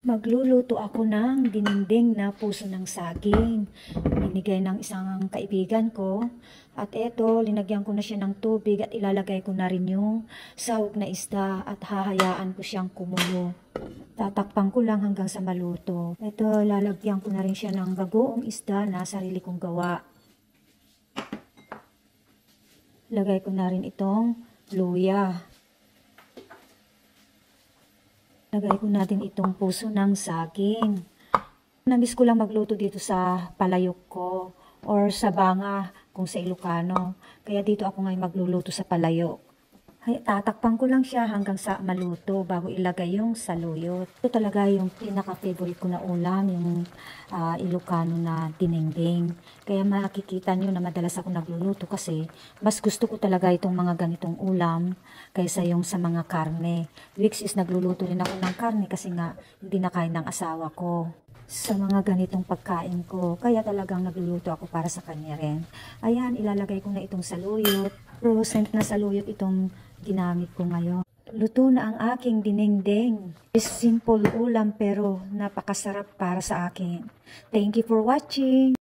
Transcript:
Magluluto ako ng dininding na puso ng saging. Binigay ng isang kaibigan ko. At eto, linagyan ko na siya ng tubig at ilalagay ko na rin yung sahog na isda at hahayaan ko siyang kumulo. Tatakpan ko lang hanggang sa maluto. Eto, lalagyan ko na rin siya ng bagoong isda na sarili kong gawa. Lagay ko na rin itong luya. Lagay ko natin itong puso ng saging. Namiss ko lang magluto dito sa palayok ko or sa banga kung sa Ilocano. Kaya dito ako ngayon magluluto sa palayok. Tatakpan ko lang siya hanggang sa maluto bago ilagay yung saluyot. Ito talaga yung pinaka-favorite ko na ulam, yung Ilocano na dinengdeng. Kaya makikita nyo na madalas ako nagluluto kasi mas gusto ko talaga itong mga ganitong ulam kaysa yung sa mga karne. Which is nagluluto rin ako ng karne kasi nga hindi na kain ng asawa ko sa mga ganitong pagkain ko. Kaya talagang nagluluto ako para sa kanya rin. Ayan, ilalagay ko na itong saluyot. Frozen na saluyot itong ginamit ko ngayon. Luto na ang aking dinengdeng. Simple ulam pero napakasarap para sa akin. Thank you for watching.